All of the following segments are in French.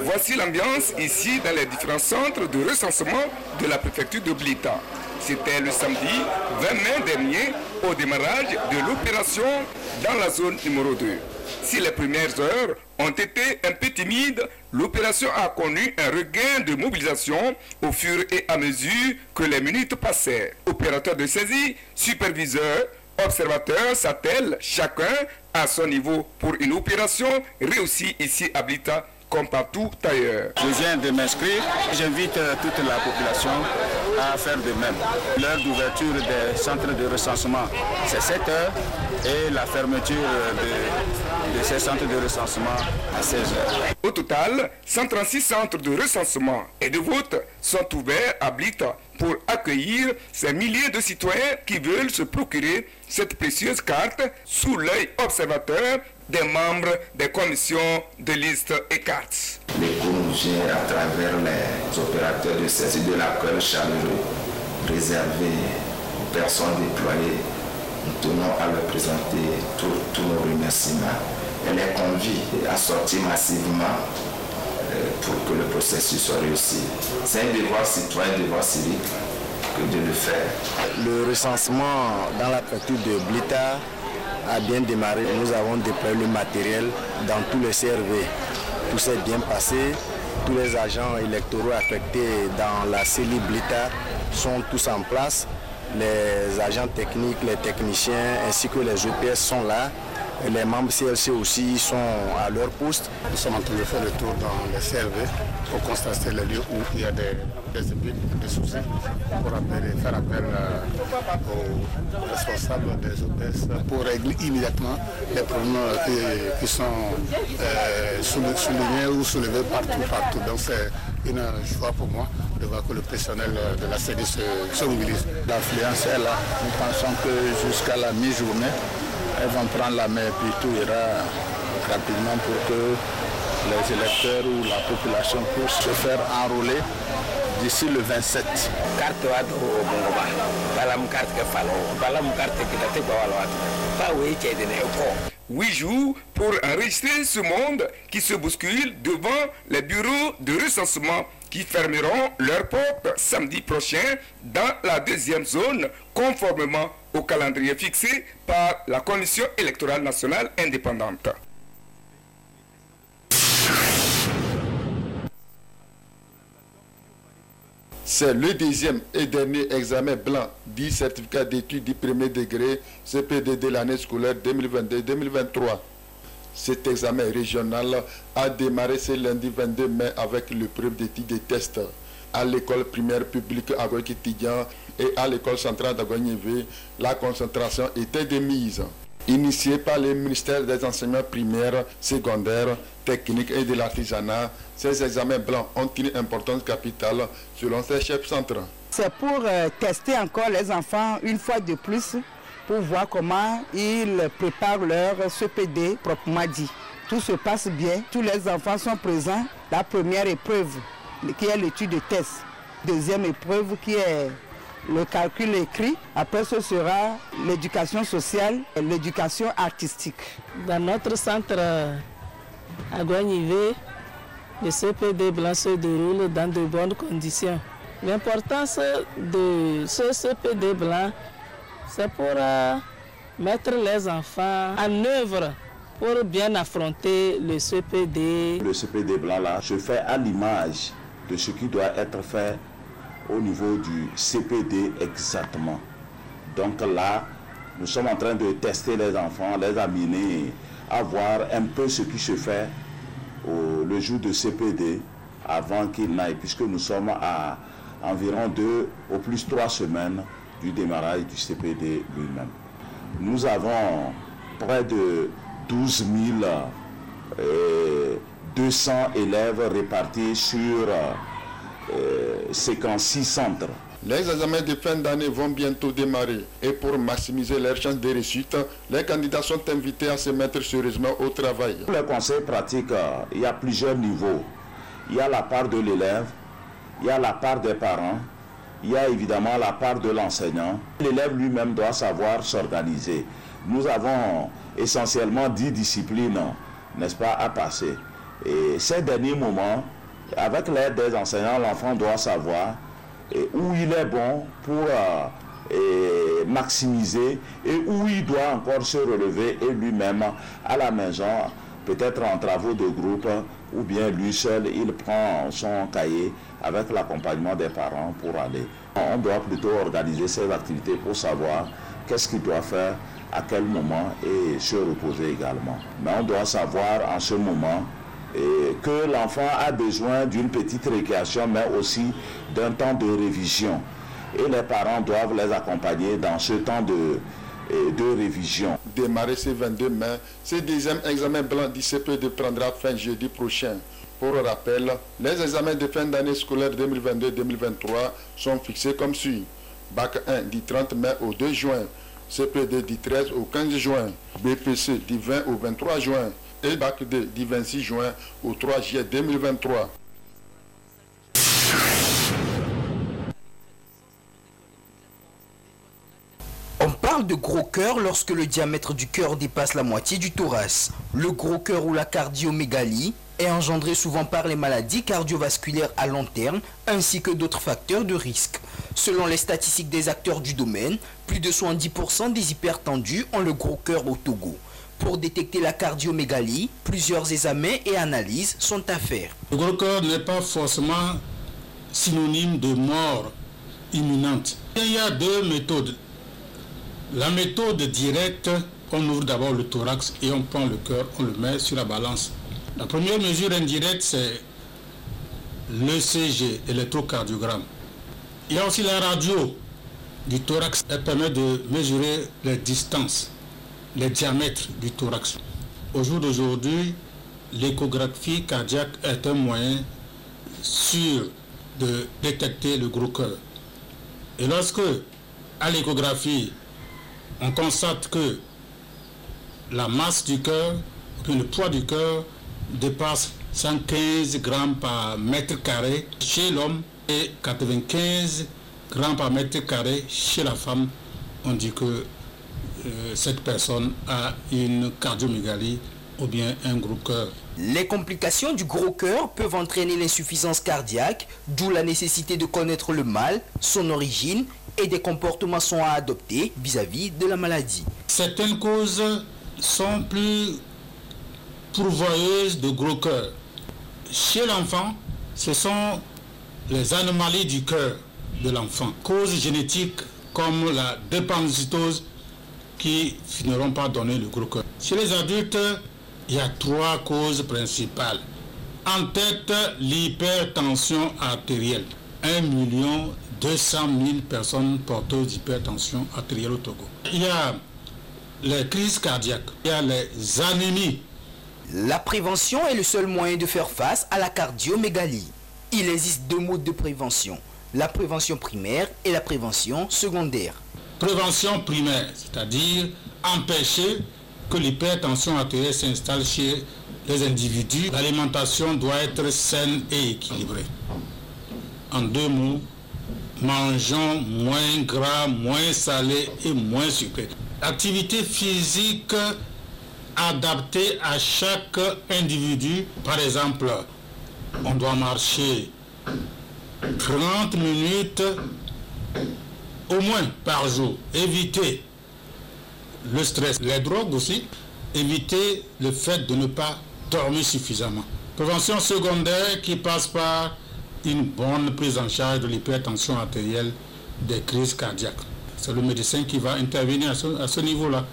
Voici l'ambiance ici dans les différents centres de recensement de la préfecture de Blita. C'était le samedi 20 mai dernier au démarrage de l'opération dans la zone numéro 2. Si les premières heures ont été un peu timides, l'opération a connu un regain de mobilisation au fur et à mesure que les minutes passaient. Opérateurs de saisie, superviseurs, observateurs s'attellent chacun à son niveau pour une opération réussie ici à Blita comme partout ailleurs. Je viens de m'inscrire. J'invite toute la population à faire de même. L'heure d'ouverture des centres de recensement, c'est 7 heures et la fermeture de ces centres de recensement à 16 heures. Au total, 136 centres de recensement et de vote sont ouverts à Blita pour accueillir ces milliers de citoyens qui veulent se procurer cette précieuse carte sous l'œil observateur des membres des commissions de liste et cartes. L'écho nous vient à travers les opérateurs de saisie de l'accueil chaleureux réservé aux personnes déployées. Nous tenons à leur présenter tous nos remerciements et les convie à sortir massivement pour que le processus soit réussi. C'est un devoir citoyen, un devoir civique que de le faire. Le recensement dans la préfecture de Blita a bien démarré. Nous avons déployé le matériel dans tous les CRV. Tout s'est bien passé. Tous les agents électoraux affectés dans la CELI Blita sont tous en place. Les agents techniques, les techniciens ainsi que les EPS sont là. Et les membres CLC aussi sont à leur poste. Nous sommes en train de faire le tour dans les CRV pour constater les lieux où il y a des soucis pour faire appel aux responsables des OPS pour régler immédiatement les problèmes qui sont soulignés ou soulevés partout. Donc c'est une joie pour moi de voir que le personnel de la CELI se mobilise. L'affluence est là. Nous pensons que jusqu'à la mi-journée, elles vont prendre la main et puis tout ira rapidement pour que les électeurs ou la population puisse se faire enrôler d'ici le 27. 8 jours pour enregistrer ce monde qui se bouscule devant les bureaux de recensement qui fermeront leurs portes samedi prochain dans la deuxième zone, conformément au calendrier fixé par la Commission électorale nationale indépendante. C'est le deuxième et dernier examen blanc, dit certificat d'études du premier degré CPD de l'année scolaire 2022-2023. Cet examen régional a démarré ce lundi 22 mai avec l'épreuve d'études et tests à l'école primaire publique à Goï-Kitidian et à l'école centrale d'Agoignévé. La concentration était de mise. Initié par le ministère des enseignements primaires, secondaires, techniques et de l'artisanat, ces examens blancs ont une importance capitale selon ces chefs centraux. C'est pour tester encore les enfants une fois de plus pour voir comment ils préparent leur CPD proprement dit. Tout se passe bien, tous les enfants sont présents. La première épreuve qui est l'étude de test, deuxième épreuve qui est le calcul écrit. Après, ce sera l'éducation sociale et l'éducation artistique. Dans notre centre à Goignivé, le CPD blanc se déroule dans de bonnes conditions. L'importance de ce CPD blanc, c'est pour mettre les enfants en œuvre pour bien affronter le CPD. Le CPD blanc là, je fais à l'image de ce qui doit être fait au niveau du CPD exactement. Donc là, nous sommes en train de tester les enfants, les amener à voir un peu ce qui se fait le jour de CPD avant qu'ils n'aillent, puisque nous sommes à environ 2 au plus 3 semaines du démarrage du CPD lui-même. Nous avons près de 12 200 élèves répartis sur 56 centres. Les examens de fin d'année vont bientôt démarrer et pour maximiser leurs chances de réussite, les candidats sont invités à se mettre sérieusement au travail. Pour les conseils pratiques, il y a plusieurs niveaux. Il y a la part de l'élève, il y a la part des parents, il y a évidemment la part de l'enseignant. L'élève lui-même doit savoir s'organiser. Nous avons essentiellement 10 disciplines, n'est-ce pas, à passer. Et ces derniers moments, avec l'aide des enseignants, l'enfant doit savoir où il est bon pour maximiser et où il doit encore se relever et lui-même à la maison, peut-être en travaux de groupe, ou bien lui seul, il prend son cahier avec l'accompagnement des parents pour aller. On doit plutôt organiser ces activités pour savoir qu'est-ce qu'il doit faire, à quel moment et se reposer également. Mais on doit savoir en ce moment que l'enfant a besoin d'une petite récréation, mais aussi d'un temps de révision. Et les parents doivent les accompagner dans ce temps de révision. Démarrer ce 22 mai, ce deuxième examen blanc du CPD prendra fin jeudi prochain. Pour rappel, les examens de fin d'année scolaire 2022-2023 sont fixés comme suit. Bac 1 du 30 mai au 2 juin, CPD du 13 au 15 juin, BPC du 20 au 23 juin et Bac 2 du 26 juin au 3 juillet 2023. On parle de gros cœur lorsque le diamètre du cœur dépasse la moitié du thorax. Le gros cœur ou la cardiomégalie est engendré souvent par les maladies cardiovasculaires à long terme ainsi que d'autres facteurs de risque. Selon les statistiques des acteurs du domaine, plus de 70% des hypertendus ont le gros cœur au Togo. Pour détecter la cardiomégalie, plusieurs examens et analyses sont à faire. Le gros cœur n'est pas forcément synonyme de mort imminente. Il y a deux méthodes. La méthode directe, on ouvre d'abord le thorax et on prend le cœur, on le met sur la balance. La première mesure indirecte, c'est l'ECG, électrocardiogramme. Il y a aussi la radio du thorax. Elle permet de mesurer les distances, les diamètres du thorax. Au jour d'aujourd'hui, l'échographie cardiaque est un moyen sûr de détecter le gros cœur. Et lorsque, à l'échographie, on constate que la masse du cœur, le poids du cœur dépasse 115 grammes par mètre carré chez l'homme et 95 grammes par mètre carré chez la femme, on dit que cette personne a une cardiomégalie ou bien un gros cœur. Les complications du gros cœur peuvent entraîner l'insuffisance cardiaque, d'où la nécessité de connaître le mal, son origine et des comportements sont à adopter vis-à-vis de la maladie. Certaines causes sont plus pourvoyeuses de gros cœur. Chez l'enfant, ce sont les anomalies du cœur de l'enfant, causes génétiques comme la drépanocytose qui finiront par donner le gros cœur. Chez les adultes, il y a trois causes principales. En tête, l'hypertension artérielle. 1 200 000 personnes porteuses d'hypertension artérielle au Togo. Il y a les crises cardiaques, il y a les anémies. La prévention est le seul moyen de faire face à la cardiomégalie. Il existe deux modes de prévention, la prévention primaire et la prévention secondaire. Prévention primaire, c'est-à-dire empêcher que l'hypertension artérielle s'installe chez les individus. L'alimentation doit être saine et équilibrée. En deux mots, mangeons moins gras, moins salé et moins sucré. Activité physique adaptée à chaque individu. Par exemple, on doit marcher 30 minutes au moins par jour. Éviter le stress, les drogues aussi. Éviter le fait de ne pas dormir suffisamment. Prévention secondaire qui passe par une bonne prise en charge de l'hypertension artérielle, des crises cardiaques. C'est le médecin qui va intervenir à ce niveau-là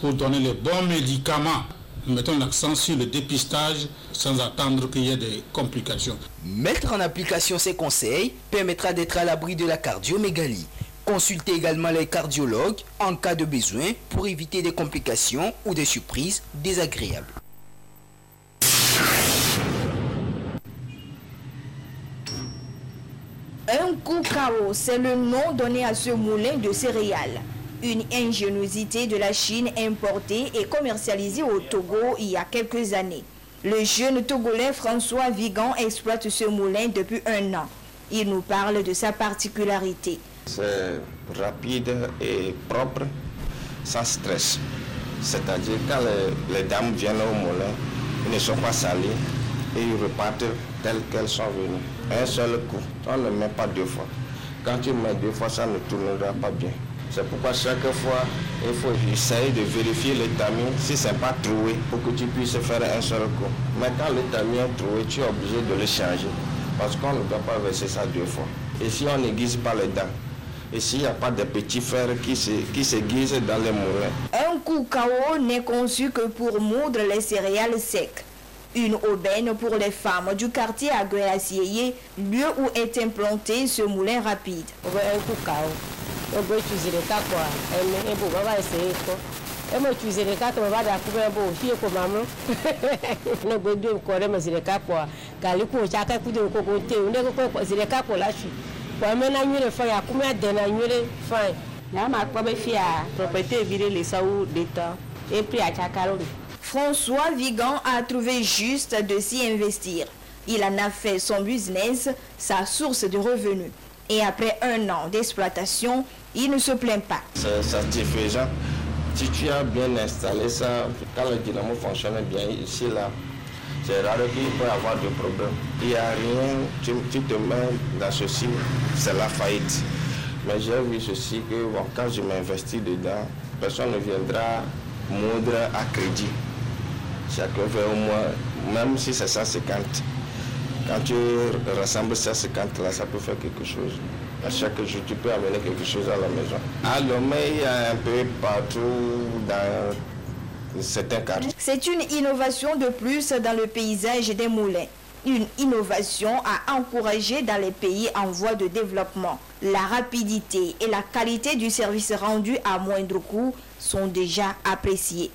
pour donner les bons médicaments. Nous mettons l'accent sur le dépistage sans attendre qu'il y ait des complications. Mettre en application ces conseils permettra d'être à l'abri de la cardiomégalie. Consultez également les cardiologues en cas de besoin pour éviter des complications ou des surprises désagréables. Un Koukao, c'est le nom donné à ce moulin de céréales. Une ingéniosité de la Chine importée et commercialisée au Togo il y a quelques années. Le jeune Togolais François Vigan exploite ce moulin depuis 1 an. Il nous parle de sa particularité. C'est rapide et propre, sans stress. C'est-à-dire quand les dames viennent au moulin, ils ne sont pas salés, et ils repartent telles qu'elles sont venues. Un seul coup, on ne met pas 2 fois. Quand tu mets 2 fois, ça ne tournera pas bien. C'est pourquoi chaque fois, il faut essayer de vérifier le tamis si ce n'est pas troué pour que tu puisses faire un seul coup. Mais quand le tamis est troué, tu es obligé de le changer parce qu'on ne doit pas verser ça 2 fois. Et si on n'aiguise pas les dents, et s'il n'y a pas de petits fers qui s'aiguisent dans les moulins. Un Koukao n'est conçu que pour moudre les céréales secs. Une aubaine pour les femmes du quartier Agué-Assieye, lieu où est implanté ce moulin rapide. Un Koukao. On peut utiliser les cas quoi. On va essayer quoi. On va utiliser les cas on va découvrir un beau fille comme maman. On peut dire qu'on aime les cas quoi. Car les coups chacun coup de côté. On est quoi les cas pour la chute. Pour amener une fois à combien d'années fin. Là ma quoi fille à propriété virer les saous d'état et puis à Chakaro. François Vigan a trouvé juste de s'y investir. Il en a fait son business, sa source de revenus. Et après 1 an d'exploitation, il ne se plaint pas. C'est satisfaisant. Si tu as bien installé ça, quand le dynamo fonctionne bien ici, là, c'est rare qu'il peut y avoir de problème. Il n'y a rien, tu te mets dans ceci, c'est la faillite. Mais j'ai vu ceci que bon, quand je m'investis dedans, personne ne viendra moudre à crédit. Chacun fait au moins, même si c'est 150. Quand tu rassembles 150 là, ça peut faire quelque chose. À chaque jour, tu peux amener quelque chose à la maison. À Lomé, il y a un peu partout dans certains quartiers. C'est une innovation de plus dans le paysage des moulins. Une innovation à encourager dans les pays en voie de développement. La rapidité et la qualité du service rendu à moindre coût sont déjà appréciées.